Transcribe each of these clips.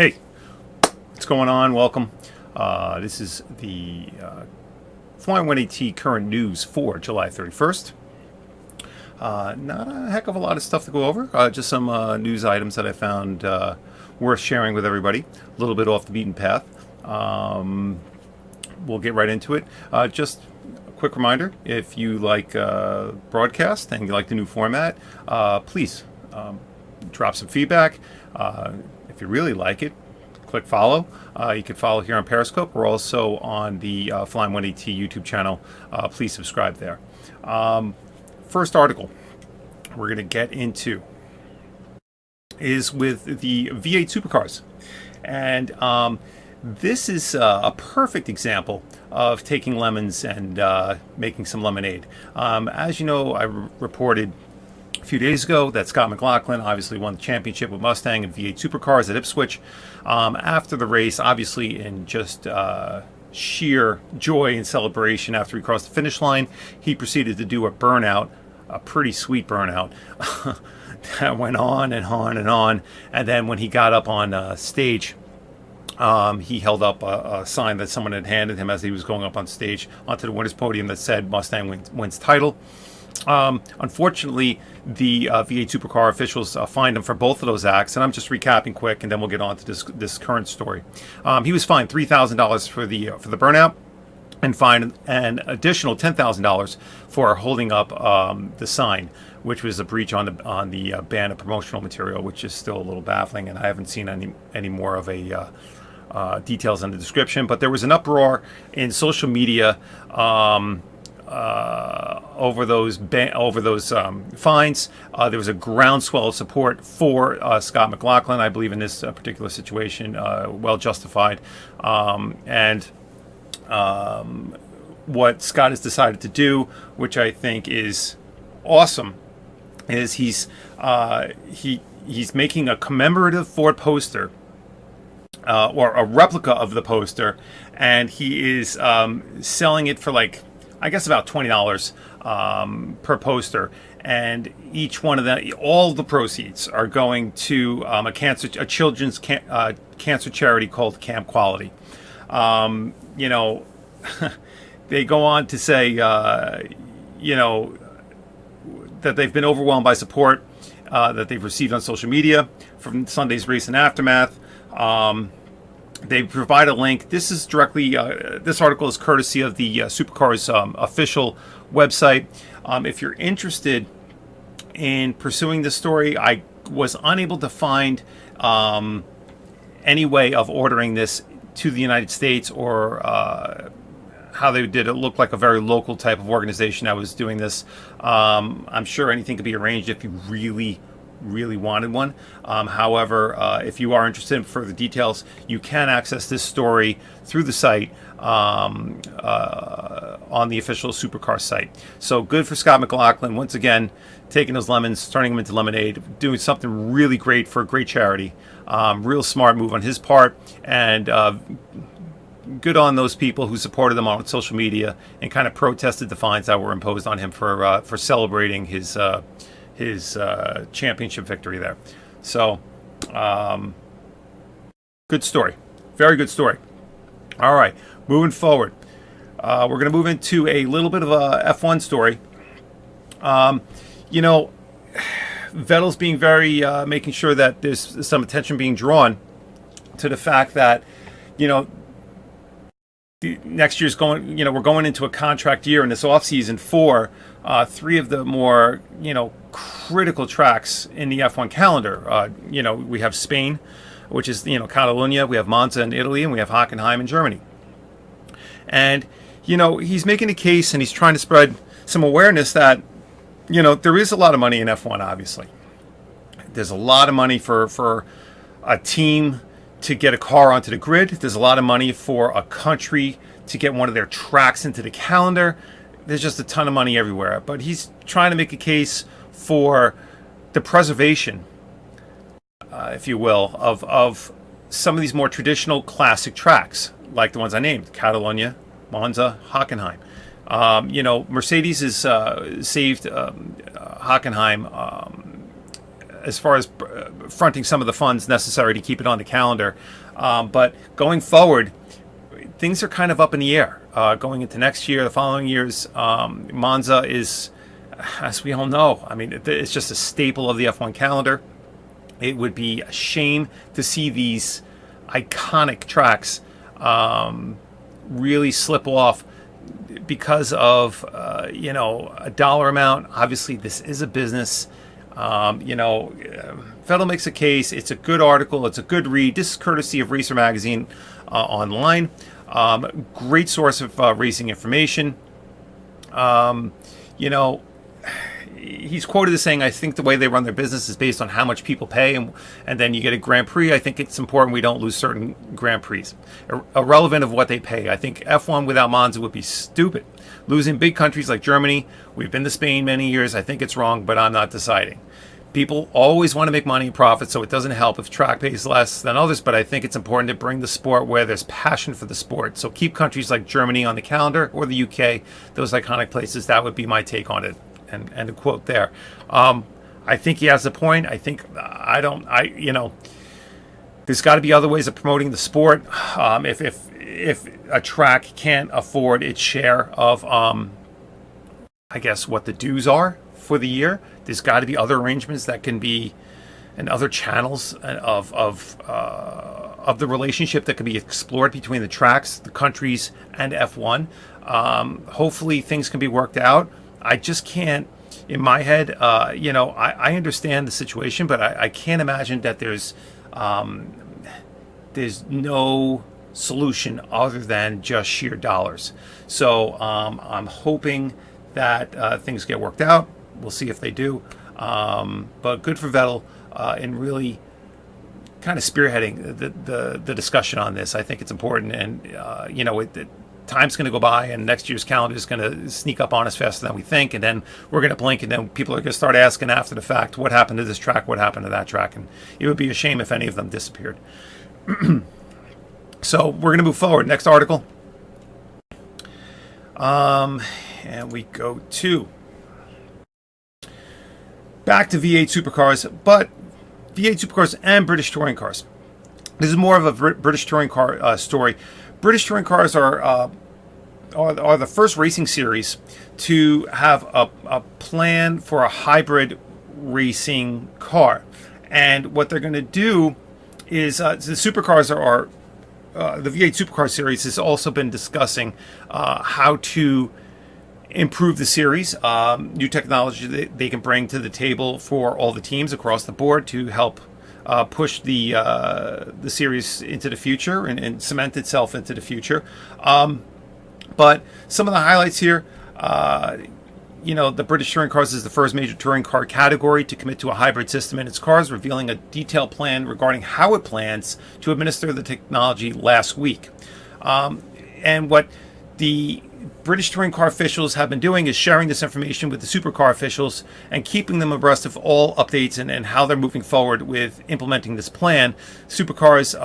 Hey, what's going on? Welcome. This is the Flying 180 current news for July 31st. Not a heck of a lot of stuff to go over, just some news items that I found worth sharing with everybody. A little bit off the beaten path. We'll get right into it. Just a quick reminder, if you like broadcast and you like the new format, please drop some feedback. If you really like it, click follow. You can follow here on Periscope. We're also on the Flying 180 YouTube channel. Please subscribe there. First article we're going to get into is with the V8 Supercars. And this is a perfect example of taking lemons and making some lemonade. As you know, I reported a few days ago that Scott McLaughlin obviously won the championship with Mustang and V8 Supercars at Ipswich. After the race, obviously in just sheer joy and celebration after he crossed the finish line, he proceeded to do a burnout, a pretty sweet burnout that went on and on and on. And then when he got up on stage, he held up a sign that someone had handed him as he was going up on stage onto the winner's podium that said Mustang wins title. Unfortunately, the V8 Supercar officials fined him for both of those acts, and I'm just recapping quick, and then we'll get on to this current story. He was fined $3,000 for the burnout, and fined an additional $10,000 for holding up the sign, which was a breach on the ban of promotional material, which is still a little baffling, and I haven't seen any more of a details in the description. But there was an uproar in social media over those fines. There was a groundswell of support for Scott McLaughlin, I believe, in this particular situation, well justified. What Scott has decided to do, which I think is awesome, is he's making a commemorative Ford poster, or a replica of the poster, and he is selling it for I guess about $20 per poster, and each one of them, all the proceeds are going to a children's cancer charity called Camp Quality. They go on to say, that they've been overwhelmed by support that they've received on social media from Sunday's race and aftermath. They provide a link. This is directly. This article is courtesy of the Supercars official website. If you're interested in pursuing this story, I was unable to find any way of ordering this to the United States, or how they did it. Looked like a very local type of organization that was doing this. I'm sure anything could be arranged if you really wanted one. However, if you are interested in further details, you can access this story through the site on the official Supercar site. So good for Scott McLaughlin, once again, taking those lemons, turning them into lemonade, doing something really great for a great charity. Real smart move on his part, and good on those people who supported him on social media and kind of protested the fines that were imposed on him for celebrating his championship victory there. So, good story. Very good story. All right, moving forward. We're going to move into a little bit of a F1 story. Vettel's being very, making sure that there's some attention being drawn to the fact that, next year's going, we're going into a contract year in this offseason for three of the more, critical tracks in the F1 calendar. We have Spain, which is, Catalunya, we have Monza in Italy, and we have Hockenheim in Germany. And, he's making a case, and he's trying to spread some awareness that, there is a lot of money in F1, obviously. There's a lot of money for a team to get a car onto the grid. There's a lot of money for a country to get one of their tracks into the calendar. There's just a ton of money everywhere. But he's trying to make a case for the preservation, if you will, of some of these more traditional classic tracks, like the ones I named: Catalunya, Monza, Hockenheim. Mercedes has saved Hockenheim as far as fronting some of the funds necessary to keep it on the calendar. But going forward, things are kind of up in the air. Going into next year, the following years, Monza is, as we all know, I mean, it's just a staple of the F1 calendar. It would be a shame to see these iconic tracks really slip off because of a dollar amount. Obviously, this is a business. Vettel makes a case. It's a good article. It's a good read. This is courtesy of Racer Magazine online. Great source of racing information. He's quoted as saying, I think the way they run their business is based on how much people pay, and then you get a Grand Prix. I think it's important we don't lose certain Grand Prix. Irrelevant of what they pay. I think F1 without Monza would be stupid. Losing big countries like Germany, we've been to Spain many years. I think it's wrong, but I'm not deciding. People always want to make money and profit, so it doesn't help if track pays less than others, but I think it's important to bring the sport where there's passion for the sport. So keep countries like Germany on the calendar, or the UK, those iconic places. That would be my take on it. And a quote there. I think he has a point. I think there's got to be other ways of promoting the sport. If a track can't afford its share of, I guess, what the dues are for the year, there's got to be other arrangements that can be, and other channels of the relationship that can be explored between the tracks, the countries, and F1. Hopefully, things can be worked out. I just can't, in my head, I understand the situation, but I can't imagine that there's no solution other than just sheer dollars. So I'm hoping that things get worked out. We'll see if they do. But good for Vettel in really kind of spearheading the discussion on this. I think it's important, and time's going to go by, and next year's calendar is going to sneak up on us faster than we think, and then we're going to blink, and then people are going to start asking after the fact, what happened to this track, what happened to that track, and it would be a shame if any of them disappeared. So we're going to move forward. Next article. And we go to back to V8 supercars, but V8 supercars and British touring cars. This is more of a British touring car story. British touring cars are the first racing series to have a plan for a hybrid racing car. And what they're going to do is the supercars are the V8 Supercar Series has also been discussing how to improve the series, new technology that they can bring to the table for all the teams across the board to help push the series into the future and cement itself into the future. But some of the highlights here, the British Touring Cars is the first major touring car category to commit to a hybrid system in its cars, revealing a detailed plan regarding how it plans to administer the technology last week. And what the British touring car officials have been doing is sharing this information with the supercar officials and keeping them abreast of all updates and how they're moving forward with implementing this plan. Supercars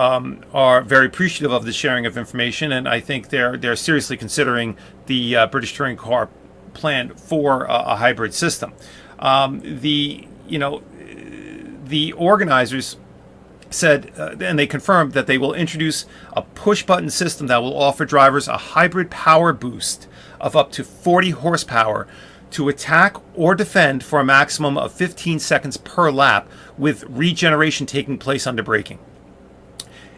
are very appreciative of the sharing of information, and I think they're seriously considering the British touring car plan for a hybrid system. The organizers said, and they confirmed that they will introduce a push-button system that will offer drivers a hybrid power boost of up to 40 horsepower to attack or defend for a maximum of 15 seconds per lap, with regeneration taking place under braking.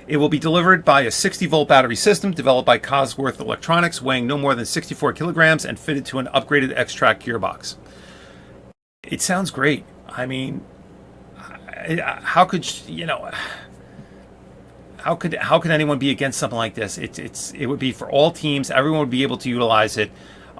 It will be delivered by a 60-volt battery system developed by Cosworth Electronics, weighing no more than 64 kilograms and fitted to an upgraded X-Track gearbox. It sounds great. I mean, how could anyone be against something like this? It would be for all teams. Everyone would be able to utilize it.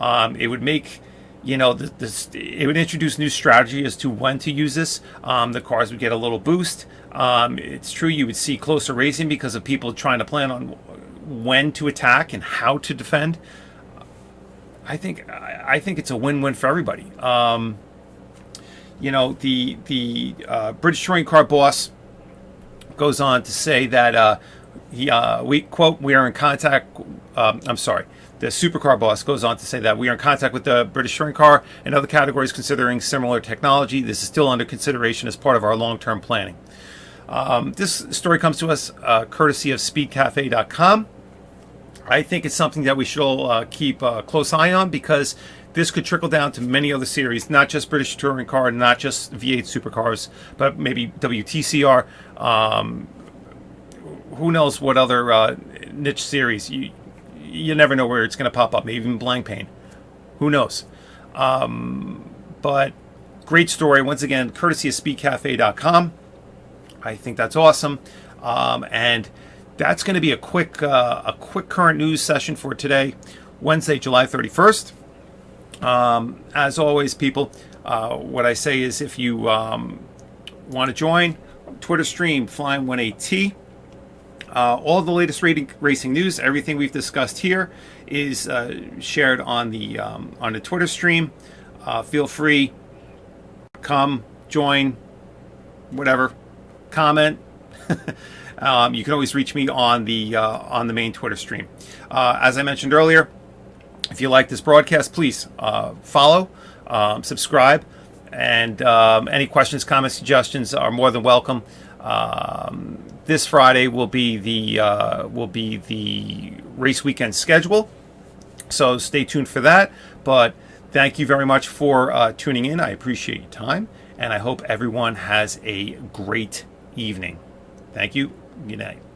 It would make it would introduce new strategy as to when to use this. The cars would get a little boost. It's true you would see closer racing because of people trying to plan on when to attack and how to defend. I think it's a win-win for everybody. The British touring car boss goes on to say that we are in contact. The Supercar boss goes on to say that we are in contact with the British Touring Car and other categories considering similar technology. This is still under consideration as part of our long-term planning. This story comes to us courtesy of speedcafe.com. I think it's something that we should all keep a close eye on, because this could trickle down to many other series, not just British Touring Car, not just V8 Supercars, but maybe WTCR. Who knows what other niche series. You never know where it's going to pop up, maybe even Blank Pain. Who knows? But great story. Once again, courtesy of speedcafe.com. I think that's awesome. And that's going to be a quick current news session for today, Wednesday, July 31st. As always, people, what I say is, if you want to join Twitter stream Flying18T, all the latest racing news, everything we've discussed here is shared on the Twitter stream. Feel free, come, join, whatever, comment. You can always reach me on the main Twitter stream. As I mentioned earlier, if you like this broadcast, please follow, subscribe, and any questions, comments, suggestions are more than welcome. This Friday will be the race weekend schedule, so stay tuned for that. But thank you very much for tuning in. I appreciate your time, and I hope everyone has a great evening. Thank you. Good night.